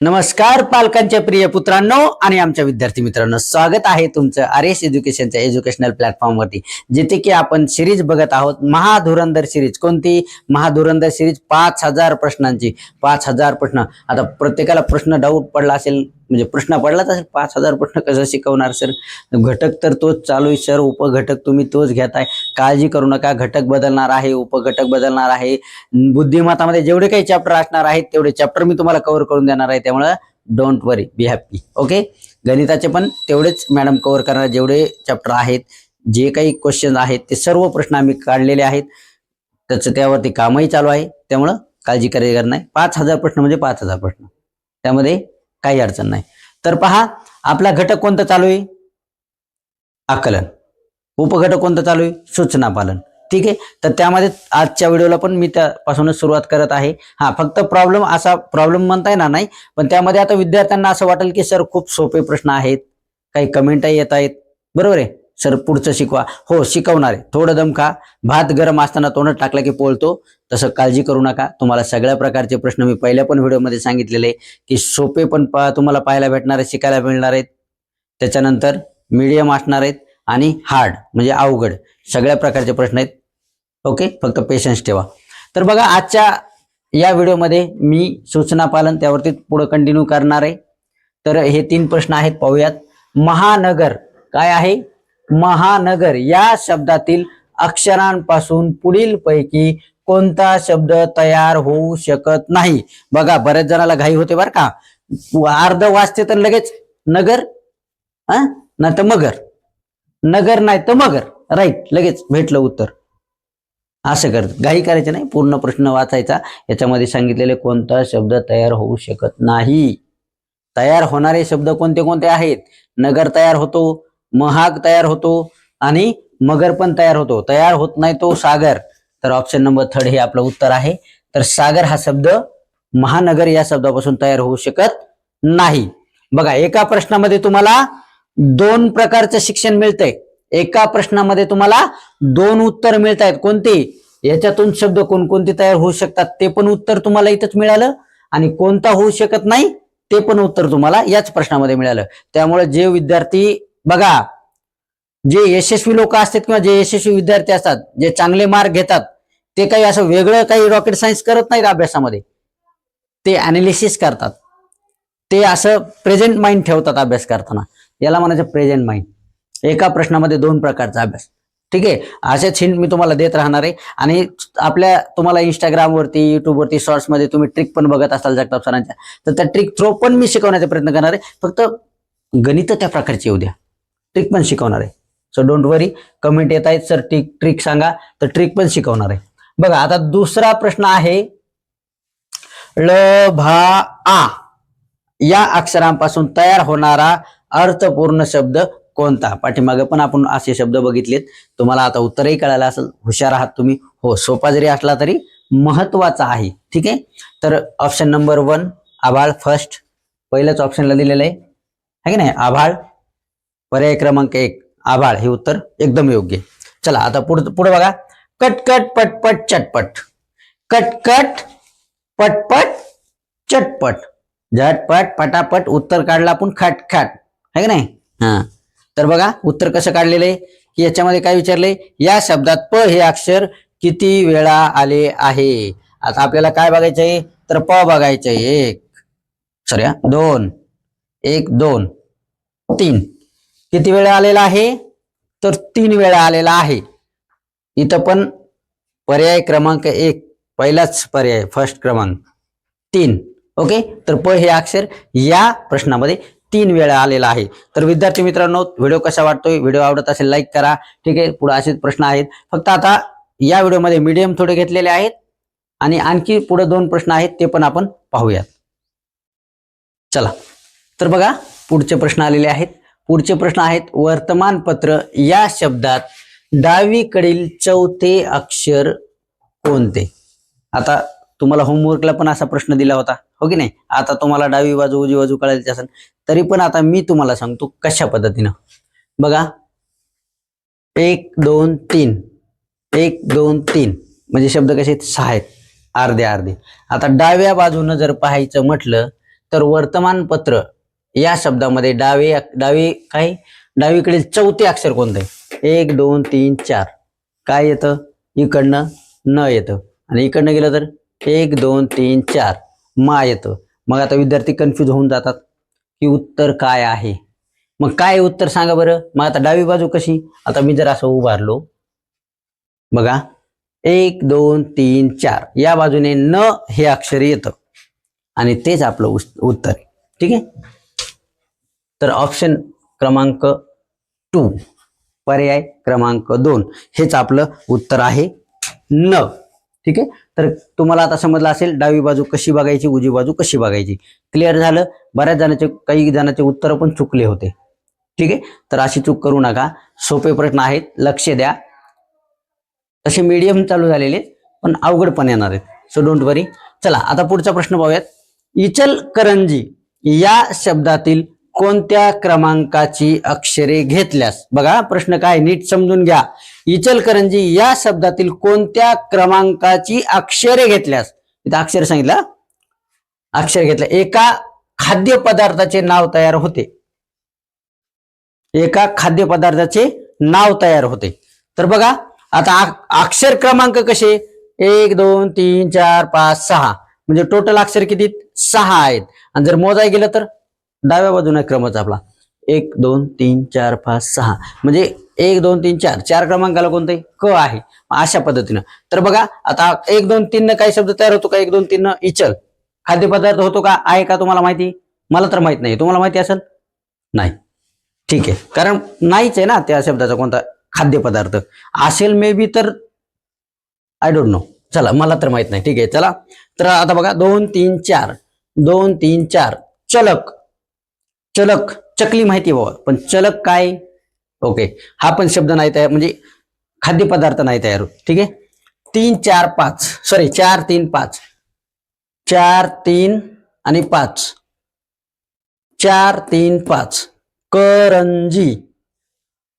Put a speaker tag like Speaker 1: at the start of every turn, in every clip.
Speaker 1: नमस्कार पालकांच्या प्रिय पुत्रांनो आणि आमच्या विद्यार्थी मित्रांनो, स्वागत आहे तुमचं आरएस एज्युकेशनच्या एज्युकेशनल प्लॅटफॉर्मवरती, जिथे की आपण सिरीज बघत आहोत महाधुरंधर सिरीज. कोणती महाधुरंधर सिरीज? 5000 प्रश्नांची. 5000 प्रश्न. आता प्रत्येकाला प्रश्न डाऊट पडला असेल, म्हणजे प्रश्न पडलाच असेल, 5000 प्रश्न कसं शिकवणार सर? घटक तर तोच चालू आहे सर, उपघटक तुम्ही तोच घेताय, काळजी करू नका. घटक बदलणार आहे, उपघटक बदलणार आहे. बुद्धिमत्तामध्ये जेवढे काही चॅप्टर असणार आहेत तेवढे चॅप्टर मी तुम्हाला कव्हर करून देणार आहे, त्यामुळे don't worry, be happy. Okay. गणिताचे पण तेवढेच मॅडम कव्हर करणार. जेवढे चॅप्टर आहेत, जे काही क्वेश्चन आहेत, ते सर्व प्रश्न आम्ही काढलेले आहेत. त्याचं त्यावरती कामही चालू आहे, त्यामुळं काळजी करायची गरज नाही. 5000 प्रश्न म्हणजे 5000 प्रश्न, त्यामध्ये काही अडचण नाही. तर पहा, आपला घटक कोणतं चालू आहे? आकलन. उपघटक कोणतं चालू आहे? सूचना पालन. ठीक आहे. तर त्यामध्ये आजच्या व्हिडिओला पण मी त्यापासूनच सुरुवात करत आहे. फक्त प्रॉब्लेम म्हणता येणार नाही, पण त्यामध्ये आता विद्यार्थ्यांना असं वाटेल की सर खूप सोपे प्रश्न आहेत, काही कमेंटही येत आहेत, बरोबर आहे सर, पुढचं शिकवा. हो, शिकवणार आहे. थोडं दम खा. भात गरम असताना तोंडात टाकला की पोळतो, तसं काळजी करू नका. तुम्हाला सगळ्या प्रकारचे प्रश्न मी पहिल्या पण व्हिडिओमध्ये सांगितलेले की सोपे पण तुम्हाला पाहायला भेटणार आहेत, शिकायला मिळणार आहेत. त्याच्यानंतर मीडियम असणार आहेत आणि हार्ड म्हणजे अवघड, सगळ्या प्रकारचे प्रश्न आहेत. ओके, फक्त पेशन्स ठेवा. तर बघा, आजच्या या व्हिडिओमध्ये मी सूचना पालन त्यावरती पुढे कंटिन्यू करणार आहे. तर हे 3 प्रश्न आहेत, पाहूयात. महानगर काय आहे? महानगर या शब्दातील अक्षरांपासून पुढील पैकी कोणता शब्द तयार होऊ शकत नाही? बघा, बऱ्याच जणाला घाई होते बरं का, अर्ध वाचते तर लगेच नगर, नाही तर मगर, नगर नाही तर मगर, राईट, लगेच भेटलं उत्तर. असं करत घाई करायचं नाही, पूर्ण प्रश्न वाचायचा. याच्यामध्ये सांगितलेले कोणता शब्द तयार होऊ शकत नाही. तयार होणारे शब्द कोणते कोणते आहेत? नगर तयार होतो, महाग तयार होतो आणि मगर पण तयार होतो. तयार होत नाही तो सागर. तर ऑप्शन नंबर 3 हे आपलं उत्तर आहे. तर सागर हा शब्द महानगर या शब्दापासून तयार होऊ शकत नाही. बघा, एका प्रश्नामध्ये तुम्हाला 2 प्रकारचं शिक्षण मिळतंय. एका प्रश्नामध्ये तुम्हाला 2 उत्तर मिळत आहेत. कोणते? याच्यातून शब्द कोणकोणते तयार होऊ शकतात ते पण उत्तर तुम्हाला इथंच मिळालं, आणि कोणता होऊ शकत नाही ते पण उत्तर तुम्हाला याच प्रश्नामध्ये मिळालं. त्यामुळे जे विद्यार्थी, बघा, जे यशस्वी लोक असतात किंवा जे यशस्वी विद्यार्थी असतात, जे चांगले मार्क घेतात, ते काही असं वेगळं काही रॉकेट सायन्स करत नाहीत अभ्यासामध्ये. ते अनालिसिस करतात, ते असं प्रेझेंट माइंड ठेवतात अभ्यास करताना. याला म्हणायचं प्रेझेंट माइंड. एका प्रश्नामध्ये 2 प्रकारचा अभ्यास. ठीक आहे. असेच हिंट मी तुम्हाला देत राहणार आहे. आणि तुम्हाला इंस्टाग्रामवरती, युट्यूबवरती, शॉर्ट्समध्ये तुम्ही ट्रिक पण बघत असाल जगताप सरांच्या, तर त्या ट्रिक थ्रो पण मी शिकवण्याचा प्रयत्न करणार आहे. फक्त गणित त्या प्रकारची येऊ द्या, ट्रिक पण शिकवणार आहे. So don't worry. कमेंट येत आहेत सर ट्रिक सांगा, तर ट्रिक पण शिकवणार आहे. बघा, आता दुसरा प्रश्न आहे. ल भा आ या अक्षरांपासून तयार होणारा अर्थपूर्ण शब्द कोणता? पाठीमागे पण आपण असे शब्द बघितलेत. तुम्हाला आता उत्तरही कळालं असेल. हुशार आहात तुम्ही. हो, सोपा जरी असला तरी महत्वाचा आहे. ठीक आहे. तर ऑप्शन नंबर 1 आभाळ. फर्स्ट, पहिल्याच ऑप्शनला दिलेलं आहे की नाही, आभाळ. पर्याय क्रमांक 1 आभाळ हे उत्तर एकदम योग्य. चला, आता पुढे बघा. कटकट पटपट चटपट. कटकट पटपट चटपट. झटपट पटापट उत्तर काढलं आपण खटखट, आहे की नाही? तर बघा, उत्तर कसं काढलेलं आहे की याच्यामध्ये काय विचारलंय? या शब्दात प हे अक्षर किती वेळा आले आहे? आता आपल्याला काय बघायचंय? तर प बघायचंय. 2, 1, 2, 3. किती वेळा आलेला आहे? तर 3 वेळा आलेला आहे. इथं पण पर्याय क्रमांक 1 पहिलाच पर्याय, फर्स्ट क्रमांक 3. ओके. तर प हे अक्षर या प्रश्नामध्ये 3 वेळा आलेला आहे. तर विद्यार्थी मित्रांनो, व्हिडिओ कसा वाटतोय? व्हिडिओ आवडत असेल लाईक करा. ठीक आहे. पुढे असेच प्रश्न आहेत. फक्त आता या व्हिडिओमध्ये मीडियम थोडे घेतलेले आहेत आणि आणखी पुढे 2 प्रश्न आहेत, ते पण आपण पाहूयात. चला, तर बघा, पुढचे प्रश्न आलेले आहेत. पुढचे प्रश्न आहेत. वर्तमानपत्र या शब्दात डावीकडील चौथे अक्षर कोणते? आता तुम्हाला होमवर्कला पण असा प्रश्न दिला होता, हो की नाही? आता तुम्हाला डावी बाजू उजवी बाजू कळायची असेल, तरी पण आता मी तुम्हाला सांगतो कशा पद्धतीनं. बघा, 1, 2, 3, 1, 2, 3 म्हणजे शब्द कसे आहेत? 6 आहेत, अर्धे अर्धे. आता डाव्या बाजूनं जर पाहायचं म्हटलं तर वर्तमानपत्र या शब्दामध्ये डावीकडील चौथे अक्षर कोणतं आहे? 1 2 3 4 काय येतं? इकडनं न येतं आणि इकडनं गेलं तर 1 2 3 4 मा येतं. मग आता विद्यार्थी कन्फ्यूज होऊन जातात की उत्तर काय आहे. मग काय उत्तर सांगा बरं. मग आता डावी बाजू कशी? आता मी जर असं उभारलो बघा 1 2 3 4 या बाजूने न हे अक्षर येतं आणि तेच आपलं उत्तर आहे. ठीक आहे. तर ऑप्शन क्रमांक 2 पर्याय क्रमांक 2 हेच आपलं उत्तर आहे न. ठीक आहे. तर तुम्हाला आता समजलं असेल डावी बाजू कशी बघायची, उजवी बाजू कशी बघायची. क्लिअर झालं. काही जणांचे उत्तर पण चुकले होते. ठीक आहे. तर अशी चूक करू नका. सोपे प्रश्न आहेत, लक्ष द्या. तसे मीडियम चालू झालेले पण अवघड पण येणार आहेत. सो डोंट वरी. चला आता पुढचा प्रश्न पाहूयात. इचलकरंजी या शब्दातील कोणत्या क्रमांकाची अक्षरे घेतल्यास, बघा प्रश्न काय नीट समजून घ्या. इचलकरंजी या शब्दातील कोणत्या क्रमांकाची अक्षरे घेतल्यास, इथं अक्षर सांगितलं, अक्षर घेतलं. एका खाद्यपदार्थाचे नाव तयार होते. एका खाद्यपदार्थाचे नाव तयार होते. तर बघा आता अक्षर क्रमांक कसे 1 2 3 4 5 6 म्हणजे टोटल अक्षर किती 6 आहेत. आणि जर मोजाय गेलं तर डाव्या बाजूने क्रमच आपला 1 2 3 4 5 6 म्हणजे 1 2 3 4 4 क्रमांकाला कोणते क आहे. अशा पद्धतीनं. तर बघा आता 1 2 3 न काही शब्द तयार होतो का? 1 2 3 न इचल खाद्यपदार्थ होतो का? आहे का तुम्हाला माहिती? मला तर माहित नाही. तुम्हाला माहिती असेल? नाही. ठीक आहे. कारण नाहीच आहे ना त्या शब्दाचा कोणता खाद्यपदार्थ असेल मे बी तर आय डोंट नो. चला मला तर माहित नाही. ठीक आहे. चला तर आता बघा 2 3 4 2 3 4 चलक. चलक चकली माहिती बाबा पण चलक काय? ओके हा पण शब्द नाही तयार म्हणजे खाद्यपदार्थ नाही तयार होत. ठीक आहे. 3 4 5 सॉरी 4 3 5 4 3 आणि 5 4 3 5 करंजी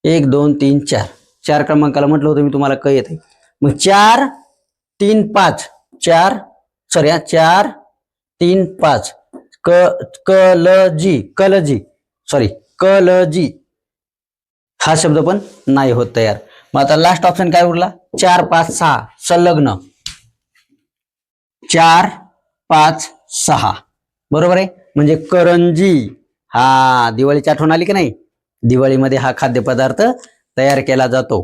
Speaker 1: 1 2 3 4 4 क्रमांकाला म्हटलं होतं मी तुम्हाला क येते. मग 4 3 5 4 सॉरी 4 3 5 कलजी सॉरी कलजी हा शब्द पण नाही होत तयार. मग आता लास्ट ऑप्शन काय उरला 4 5 6 संलग्न 4 5 6 बरोबर आहे. म्हणजे करंजी. हा दिवाळीची आठवण आली की नाही? दिवाळीमध्ये हा खाद्यपदार्थ तयार केला जातो.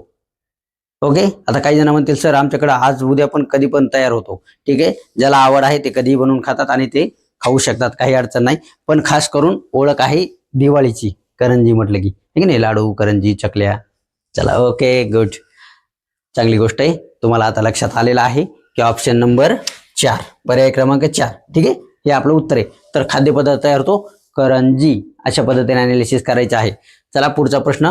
Speaker 1: ओके. आता काही जण म्हणतील सर आमच्याकडे आज उद्या पण कधी पण तयार होतो. ठीक आहे. ज्याला आवड आहे ते कधी बनवून खातात आणि ते खाऊ शकतात, काही अडचण नाही. पण खास करून ओळख आहे दिवाळीची करंजी म्हटलं की. ठीक आहे नाही? लाडू करंजी चकल्या. चला ओके गुड. चांगली गोष्ट आहे. तुम्हाला आता लक्षात आलेलं आहे की ऑप्शन नंबर 4 पर्याय क्रमांक 4 ठीक आहे हे आपलं उत्तर आहे. तर खाद्यपदार्थ तयार होतो करंजी. अशा पद्धतीने अनालिसिस करायचं आहे. चला पुढचा प्रश्न.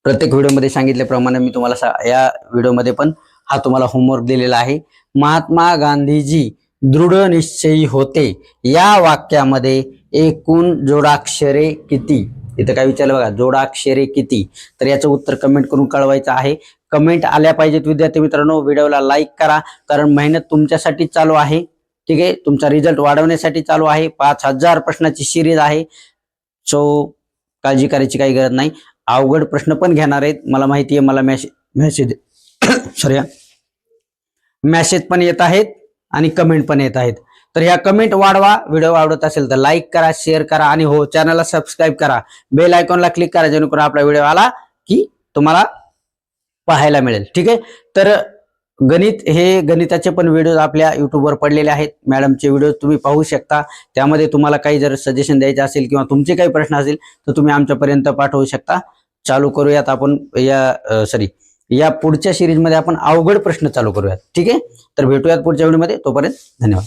Speaker 1: प्रत्येक व्हिडिओमध्ये सांगितल्याप्रमाणे मी तुम्हाला या व्हिडिओमध्ये पण हा तुम्हाला होमवर्क दिलेला आहे. महात्मा गांधीजी दृढ निश्चयी होते या वाक्यामध्ये एकूण जोडाक्षरे किती? इथं काय विचारलं बघा, जोडाक्षरे किती? तर याचं उत्तर कमेंट करून कळवायचं आहे. कमेंट आल्या पाहिजेत विद्यार्थी मित्रांनो. व्हिडिओला लाईक करा कारण मेहनत तुमच्यासाठी चालू आहे. ठीक आहे. तुमचा रिझल्ट वाढवण्यासाठी चालू आहे. 5000 प्रश्नाची सिरीज आहे. सो काळजी करायची काही गरज नाही. अवघड प्रश्न पण घेणार आहेत मला माहिती आहे. मला मेसेज सॉरी मेसेज पण येत आहेत आणि कमेंट पण येत आहेत. तर ह्या कमेंट वाढवा. व्हिडिओ आवडत असेल तर लाईक करा, शेअर करा आणि हो चॅनलला सबस्क्राईब करा. बेल आयकॉनला क्लिक करा जेणेकरून आपला व्हिडिओ आला की तुम्हाला पाहायला मिळेल. ठीक आहे. तर गणिताचे पण व्हिडिओ आपल्या युट्यूबवर पडलेले आहेत. मॅडमचे व्हिडिओ तुम्ही पाहू शकता. त्यामध्ये तुम्हाला काही जर सजेशन द्यायचे असेल किंवा तुमचे काही प्रश्न असेल तर तुम्ही आमच्यापर्यंत पाठवू शकता. चालू करूयात आपण या पुढच्या सिरीजमध्ये आपण अवघड प्रश्न चालू करूयात. ठीक आहे. तर भेटूयात पुढच्या व्हिडिओमध्ये. तोपर्यंत धन्यवाद.